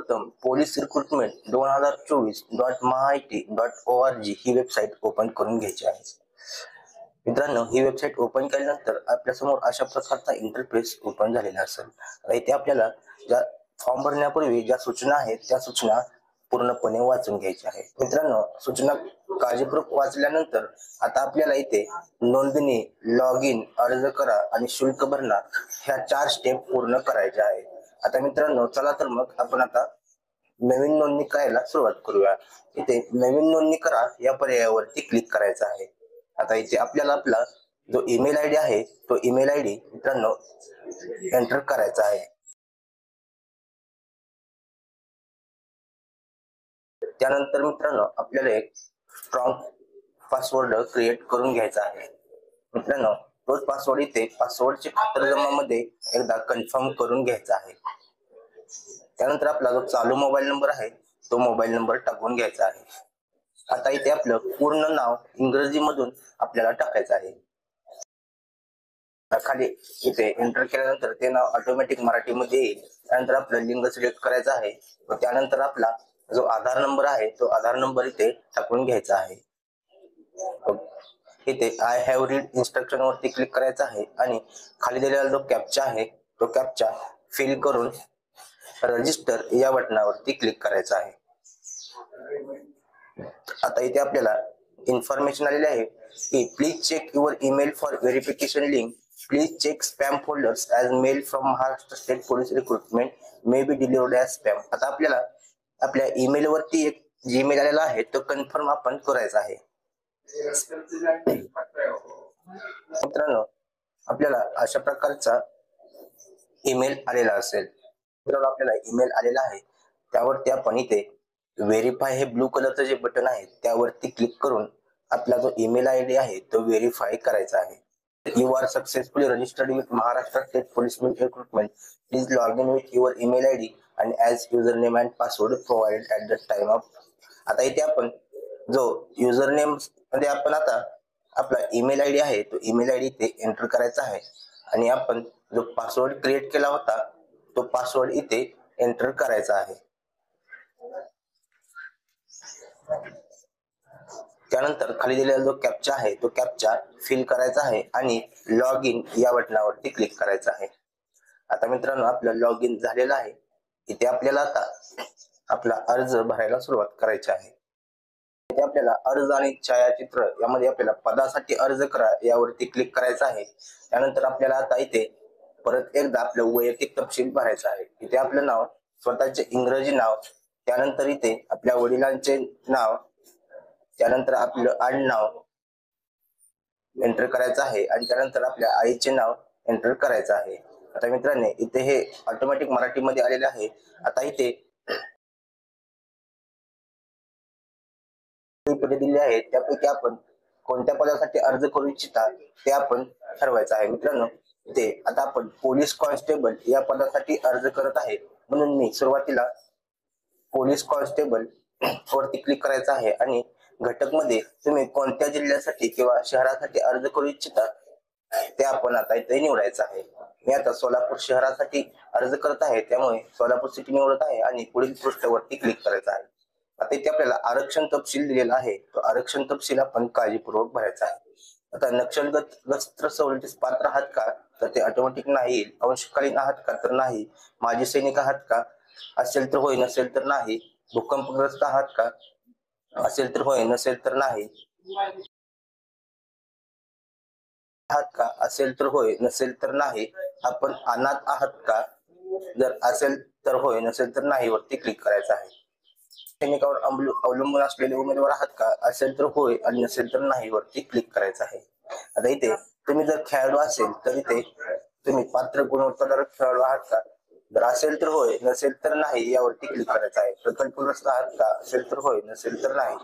सर्वप्रथम police recruitment 2024.mahaiti.org ही website open करून घ्यायची आहे। मित्रांनो, ही वेबसाईट ओपन केल्यानंतर आपल्यासमोर अशा प्रकारचा इंटरफेस ओपन झालेला असेल। इथे आपल्याला ज्या फॉर्म भरण्यापूर्वी ज्या सूचना आहेत त्या सूचना पूर्णपणे वाचून घ्यायच्या आहेत। मित्रांनो, सूचना काळजीपूर्वक वाचल्यानंतर आता आपल्याला इथे नोंदणी, लॉग इन, अर्ज करा आणि शुल्क भरणा ह्या 4 स्टेप पूर्ण करायच्या आहेत। आता मित्रांनो, चला तर मग आपण आता नवीन नोंदणी करायला सुरुवात करूया। इथे नवीन नोंदणी करा या पर्यायावरती क्लिक करायचं आहे। आता इथे आपल्याला आपला जो ईमेल आयडी आहे तो ईमेल आयडी मित्रांनो एंटर करायचा आहे। त्यानंतर मित्रांनो आपल्याला एक स्ट्रॉंग पासवर्ड क्रिएट करून घ्यायचा आहे। मित्रांनो, तोच पासवर्ड इथे पासवर्डची खातरजमामध्ये एकदा कन्फर्म करून घ्यायचा आहे। त्यानंतर आपला जो चालू मोबाईल नंबर आहे तो मोबाईल नंबर टाकून घ्यायचा आहे। आता इथे आपलं पूर्ण नाव इंग्रजीमधून आपल्याला टाकायचं आहे। खाली इथे एंटर केल्यानंतर ते नाव ऑटोमॅटिक मराठीमध्ये येईल। त्यानंतर आपलं लिंग सिलेक्ट करायचं आहे व त्यानंतर आपला जो आधार नंबर आहे तो आधार नंबर इथे टाकून घ्यायचा आहे। इथे आय हॅव रीड इन्स्ट्रक्शन वरती क्लिक करायचं आहे आणि खाली दिलेला जो कॅप्चा आहे तो कॅप्चा फिल करून रजिस्टर या बटनावरती क्लिक करायचं आहे। आता इथे आपल्याला इन्फॉर्मेशन आलेली आहे की please check your email for verification link, please check spam folders as mail from Maharashtra state police recruitment may be delivered as spam. आता आपल्याला आपल्या ईमेल वरती एक जीमेल आलेला आहे तो कन्फर्म आपण करायचा आहे। मित्रांनो, आपल्याला अशा प्रकारचा ईमेल आलेला असेल। तर आपल्याला ईमेल आलेला आहे त्यावरती आपण इथे व्हेरीफाय हे ब्लू कलरचं जे बटन आहे त्यावरती क्लिक करून आपला जो ईमेल आयडी आहे तो व्हेरीफाय करायचा आहे। You are successfully registered with Maharashtra State Police Recruitment. Please log in with your email ID and as username and password provided at the time of। आता इथे आपण जो युजरनेम मध्ये आपण आता आपला ईमेल आयडी आहे तो ईमेल आयडी इथे एंटर करायचा आहे आणि आपण जो पासवर्ड क्रिएट केला होता तो पासवर्ड इथे एंटर करायचा आहे। त्यानंतर खाली दिलेला जो कॅप्चा आहे तो कॅप्चा फिल करायचा आहे आणि लॉग इन या बटनावरती क्लिक करायचं आहे। आता मित्रांनो, आपलं लॉग इन झालेलं आहे। इथे आपल्याला आता आपला अर्ज भरायला सुरुवात करायची आहे। इथे आपल्याला अर्ज आणि छायाचित्र यामध्ये आपल्याला पदासाठी अर्ज करा यावरती क्लिक करायचं आहे। त्यानंतर आपल्याला आता इथे परत एकदा आपलं वैयक्तिक तपशील भरायचा आहे। इथे आपलं नाव, स्वतःचे इंग्रजी नाव, त्यानंतर इथे आपल्या वडिलांचे नाव, त्यानंतर आपलं आडनाव एंटर करायचं आहे आणि त्यानंतर आपल्या आईचे नाव एंटर करायचं आहे। आता मित्रांनो, इथे हे ऑटोमॅटिक मराठीमध्ये आलेले आहे। आता इथे पदे दिली आहेत त्यापैकी आपण कोणत्या पदासाठी अर्ज करू इच्छिता ते आपण ठरवायचं आहे। मित्रांनो, इथे आता आपण पोलीस कॉन्स्टेबल या पदासाठी अर्ज करत आहे म्हणून मी सुरुवातीला पोलीस कॉन्स्टेबल वरती क्लिक करायचं आहे आणि घटक मध्ये तुम्ही कोणत्या जिल्ह्यासाठी किंवा शहरासाठी अर्ज करू इच्छिता ते आपण आता इथे निवडायचं आहे। मी आता सोलापूर शहरासाठी अर्ज करत आहे त्यामुळे सोलापूर सिटी निवडत आहे आणि पुढील पृष्ठावरती क्लिक करायचं आहे। आता इथे आपल्याला आरक्षण तपशील दिलेला आहे तो आरक्षण तपशील आपण काळजीपूर्वक भरायचा आहे। आता नक्षलग्रस्त सवलतीस पात्र आहात का तर ते ऑटोमॅटिक नाही, अंशकालीन आहात का तर नाही, माजी सैनिक आहात का असेल तर होय, नसेल तर नाही, भूकंपग्रस्त आहात का असेल तर होय, नसेल तर नाही, आहात का असेल तर होय, नसेल तर नाही, आपण अनाथ आहात का जर असेल तर होय, नसेल तर नाही वरती क्लिक करायचं आहे। सैनिकावर अवलंबून असलेले उमेदवार आहात का असेल तर होय आणि नसेल तर नाही वरती क्लिक करायचं आहे। आता इथे तुम्ही जर खेळाडू असेल तर इथे तुम्ही पात्र गुणवत्ताधारक खेळाडू आहात का जर असेल तर होय, नसेल तर नाही यावरती क्लिक करायचं आहे। प्रकल्पग्रस्त आहात का असेल तर होय, नसेल तर नाही,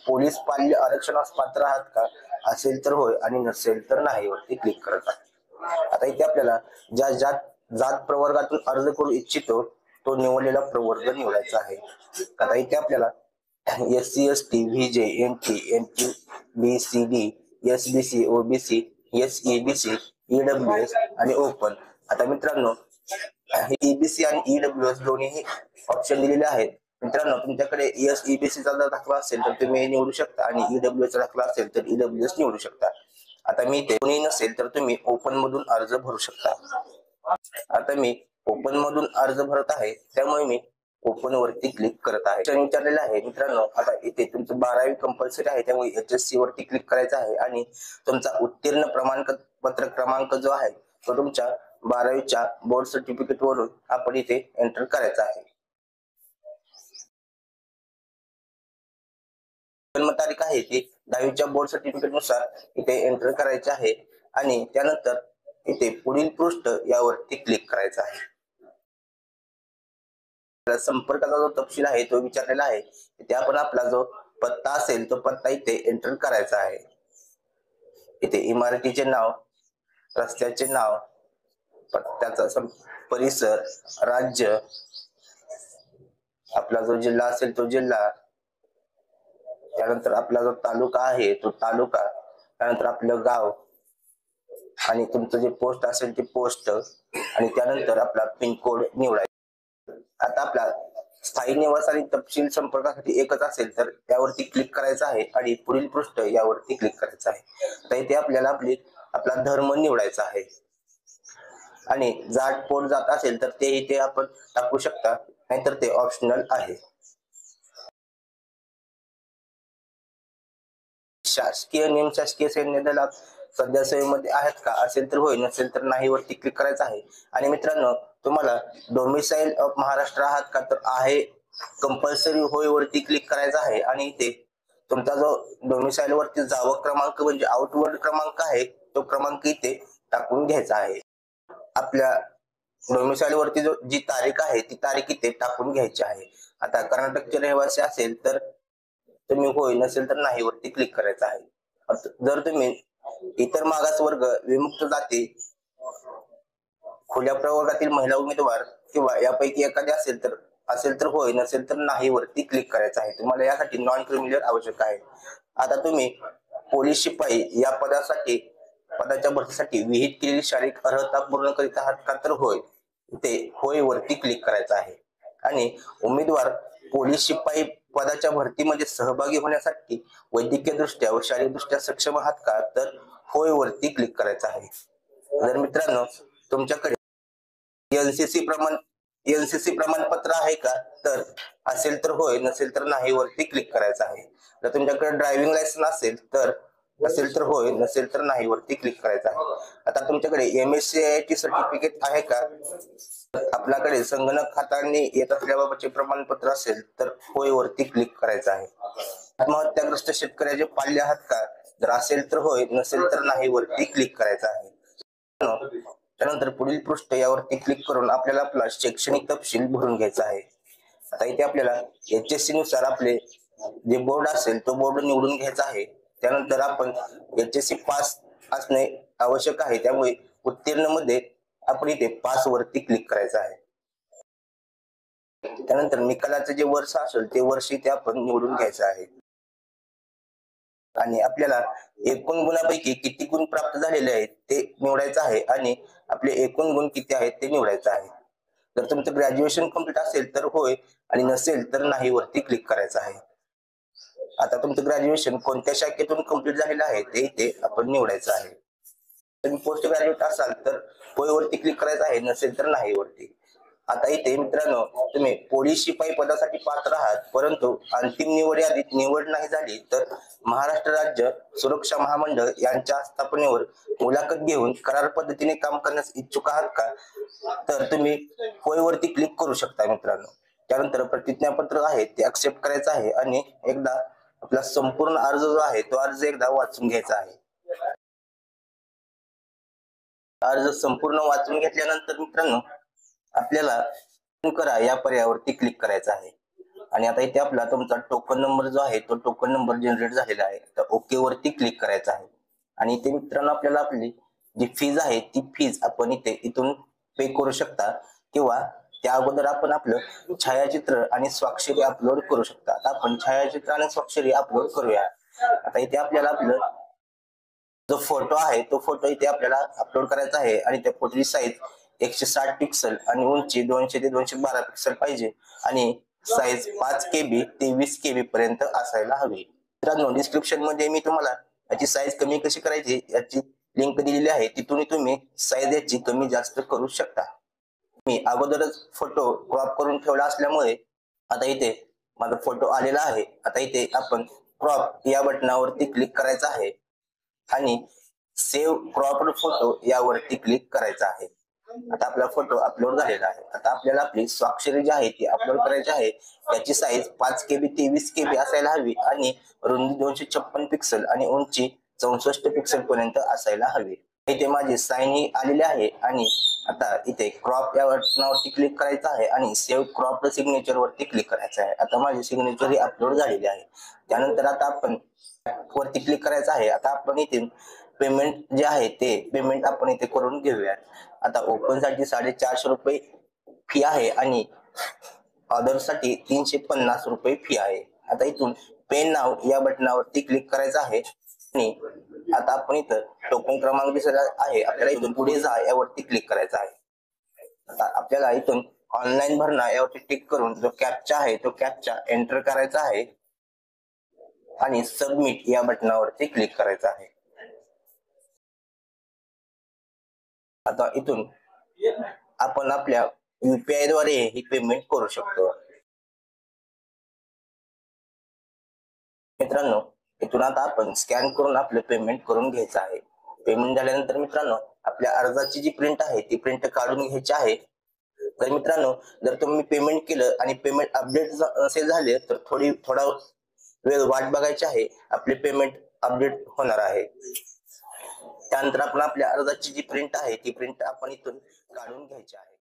पोलीस पाल्य आरक्षणास पात्र आहात का असेल तर होय आणि नसेल तर नाही वरती क्लिक करत आहे। आता इथे आपल्याला ज्या जात प्रवर्गातून अर्ज करू इच्छितो तो निवडलेला प्रवर्ग निवडायचा आहे। आता इथे आपल्याला SC ST VJ NT NT BCD SBC OBC SEBC EWS आणि ओपन। आता मित्रांनो, ईबीसी आणि ईडब्ल्यूएस दोन्ही ऑप्शन दिलेले आहेत. मित्रांनो, तुमच्याकडे ईबीसीचा जर दाखला असेल तर तुम्ही निवडू शकता आणि ईडब्ल्यूएस चा दाखला असेल तर ईडब्ल्यूएस निवडू शकता. आता मी ते कोणी नसेल तर तुम्ही ओपन मधून अर्ज भरू शकता. आता मी ओपन मधून अर्ज भरत आहे, त्यामुळे मी ओपन वरती क्लिक करत आहे. विचारलेलं आहे मित्रांनो, आता इथे तुमचं 12वी कंपल्सरी आहे, त्यामुळे HSC वरती क्लिक करायचं आहे आणि तुमचा उत्तीर्ण प्रमाणपत्र क्रमांक जो आहे तो तुमच्या 12वीच्या बोर्ड सर्टिफिकेट वरून आपण इथे एंटर करायचा आहे. जन्मतारीख आहे ती 10वीच्या बोर्ड सर्टिफिकेट नुसार इथे एंटर करायचे आहे आणि त्यानंतर इथे पुढील पृष्ठ यावरती क्लिक करायचं आहे. संपर्काचा जो तपशील आहे तो विचारलेला आहे, इथे आपण आपला जो पत्ता असेल तो पत्ता इथे एंटर करायचा आहे. इथे इमारतीचे नाव, रस्त्याचे नाव, पत्त्याचा परिसर, राज्य, आपला जो जिल्हा असेल तो जिल्हा, त्यानंतर आपला जो तालुका आहे तो तालुका, त्यानंतर आपलं गाव आणि तुमचं जे पोस्ट असेल ते पोस्ट आणि त्यानंतर आपला पिनकोड निवडायचा. आता आपला स्थायी निवास आणि तपशील संपर्कासाठी एकच असेल तर यावरती क्लिक करायचं आहे आणि पुढील पृष्ठ यावरती क्लिक करायचं आहे. तर इथे आपल्याला आपला धर्म निवडायचा आहे आणि जात पोट जात असेल तर ते इथे आपण टाकू शकता, नाहीतर ते ऑप्शनल आहे. शासकीय निमशासकीय सैन्य दलात सध्या सेवेमध्ये आहेत का, असेल तर होय, नसेल तर नाही वरती क्लिक करायचं आहे. आणि मित्रांनो, तुम्हाला डोमिसाईल ऑफ महाराष्ट्र आहात का, तर आहे कंपल्सरी होय वरती क्लिक करायचा आहे आणि इथे तुमचा जो डोमिसाईल वरती जावक क्रमांक म्हणजे आउटवर्ड क्रमांक आहे तो क्रमांक इथे टाकून घ्यायचा आहे. आपल्या डोमिसाईल वरती जी तारीख आहे ती तारीख इथे टाकून घ्यायची आहे. आता कर्नाटकचे रहिवासी असेल तर तुम्ही होय, नसेल तर नाही वरती क्लिक करायचं आहे. जर तुम्ही इतर मागास वर्ग, विमुक्त जाती, खुल्या प्रवर्गातील महिला उमेदवार किंवा यापैकी एखादी असेल तर होय, नसेल तर नाही वरती क्लिक करायचं आहे. तुम्हाला यासाठी नॉन क्रिमिनल आवश्यक आहे. आता तुम्ही पोलीस शिपाई या पदाच्या भरतीसाठी विहित केलेली शारीरिक अर्हता पूर्ण करीत आहात का, तर होय, ते होय वरती क्लिक करायचं आहे. आणि उमेदवार पोलीस शिपाई पदाच्या भरतीमध्ये सहभागी होण्यासाठी वैद्यकीय दृष्ट्या व शारीरिक दृष्ट्या सक्षम आहात का, तर होय वरती क्लिक करायचं आहे. जर मित्रांनो तुमच्याकडे एनसीसी प्रमाणपत्र आहे का, तर असेल तर होय, नसेल तर नाही वरती क्लिक करायचं आहे. जर तुमच्याकडे ड्रायव्हिंग लायसन्स असेल तर होय, नसेल तर नाही वरती क्लिक करायचं आहे. आता तुमच्याकडे MSc सर्टिफिकेट आहे का, आपल्याकडे संगणक हाताळणी येत असल्याबाबतचे प्रमाणपत्र असेल तर होय वरती क्लिक करायचं आहे. आत्महत्याग्रस्त शेतकऱ्याचे पाल्य आहात का, जर असेल तर होय, नसेल तर नाही वरती क्लिक करायचं आहे. त्यानंतर पुढील पृष्ठ यावरती क्लिक करून आपल्याला आपला शैक्षणिक तपशील भरून घ्यायचा आहे. आता इथे आपल्याला HSC नुसार आपले जे बोर्ड असेल तो बोर्ड निवडून घ्यायचा आहे. त्यानंतर आपण HSC पास असणे आवश्यक आहे, त्यामुळे उत्तीर्ण मध्ये आपण इथे पास वरती क्लिक करायचं आहे. त्यानंतर निकालाचं जे वर्ष असेल ते वर्ष इथे आपण निवडून घ्यायचं आहे आणि आपल्याला एकूण गुणापैकी किती गुण प्राप्त झालेले आहेत ते निवडायचं आहे आणि आपले एकूण गुण किती आहेत ते निवडायचं आहे. जर तुमचं ग्रॅज्युएशन कंप्लीट असेल तर होय आणि नसेल तर नाही वरती क्लिक करायचं आहे. आता तुमचं ग्रॅज्युएशन कोणत्या शाखेतून कंप्लीट झालेलं आहे ते इथे आपण निवडायचं आहे. तुम्ही पोस्ट ग्रॅज्युएट असाल तर होय वरती क्लिक करायचं आहे, नसेल तर नाही वरती. आता इथे मित्रांनो, तुम्ही पोलीस शिपाई पदासाठी पात्र आहात, परंतु अंतिम निवड यादीत निवड नाही झाली तर महाराष्ट्र राज्य सुरक्षा महामंडळ यांच्या स्थापनेवर मुलाखत घेऊन करार पद्धतीने काम करण्यास इच्छुक आहात का, तर तुम्ही होय वरती क्लिक करू शकता मित्रांनो. त्यानंतर प्रतिज्ञापत्र आहे ते ऍक्सेप्ट करायचं आहे आणि एकदा आपला संपूर्ण अर्ज जो आहे तो अर्ज एकदा वाचून घ्यायचा आहे. अर्ज संपूर्ण वाचून घेतल्यानंतर मित्रांनो आपल्याला करा या पर्यायावरती क्लिक करायचं आहे आणि आता इथे आपला तुमचा टोकन नंबर जो आहे तो टोकन नंबर जनरेट झालेला आहे, तर ओके वरती क्लिक करायचं आहे. आणि इथे मित्रांनो आपल्याला आपली जी फीज आहे ती फीज आपण इथून पे करू शकता किंवा त्या अगोदर आपण आपलं छायाचित्र आणि स्वाक्षरी अपलोड करू शकता. आता आपण छायाचित्र आणि स्वाक्षरी अपलोड करूया. आता इथे आपल्याला आपलं जो फोटो आहे तो फोटो इथे आपल्याला अपलोड करायचा आहे आणि त्या फोटोची साईज 160 पिक्सल आणि उंची 200 ते 212 पिक्सल पाहिजे आणि साईज 5 KB ते 20 KB पर्यंत असायला हवी. मित्रांनो, डिस्क्रिप्शन मध्ये मी तुम्हाला याची साईज कमी कशी करायची याची लिंक दिलेली आहे, तिथून तुम्ही साईज याची कमी जास्त करू शकता. मी अगोदरच फोटो क्रॉप करून ठेवला असल्यामुळे आता इथे माझा फोटो आलेला आहे. आता इथे आपण क्रॉप या बटनावरती क्लिक करायचं आहे आणि सेव्ह क्रॉप्ड फोटो यावरती क्लिक करायचं आहे. आता आपला फोटो अपलोड झालेला आहे. आता आपल्याला आपली स्वाक्षरी जी आहे ती अपलोड करायची आहे. त्याची साईज 5 KB ते 20 KB असायला हवी आणि रुंदी 256 पिक्सल आणि उंची 64 पिक्सल पर्यंत असायला हवी. इथे माझी साईन ही आलेली आहे आणि आता इथे क्रॉप या बटनावरती क्लिक करायचं आहे आणि सेव्ह क्रॉप्ड सिग्नेचर वरती क्लिक करायचं आहे. आता माझी सिग्नेचर ही अपलोड झालेली आहे. त्यानंतर आता आपण वरती क्लिक करायचं आहे. आता आपण इथे पेमेंट जे आहे ते पेमेंट आपण इथे करून घेऊयात. आता ओपन साठी 450 रुपये फी आहे आणि ऑर्डर साठी 350 रुपये फी आहे. आता इथून पे नाव या बटनावरती क्लिक करायचं आहे आणि आता आपण इथं टोकन क्रमांक दिसत आहे, आपल्याला इथून पुढे जा यावरती क्लिक करायचं आहे. आता आपल्याला इथून ऑनलाईन भरणा यावरती टिक करून जो कॅप्चा आहे तो कॅप्चा एंटर करायचा आहे आणि सबमिट या बटनावरती क्लिक करायचं आहे. आता इथून आपण आपल्या UPI द्वारे ही पेमेंट करू शकतो. मित्रांनो, इथून आता आपण स्कॅन करून आपलं पेमेंट करून घ्यायचं आहे. पेमेंट झाल्यानंतर मित्रांनो, आपल्या अर्जाची जी प्रिंट आहे ती प्रिंट काढून घ्यायची आहे. तर मित्रांनो, जर तुम्ही पेमेंट केलं आणि पेमेंट अपडेट नसेल झाले तर थोडा वेळ वाट बघायची आहे. आपले पेमेंट अपडेट होणार आहे. त्यानंतर आपण आपल्या अर्जाची जी प्रिंट आहे ती प्रिंट आपण इथून काढून घ्यायची आहे.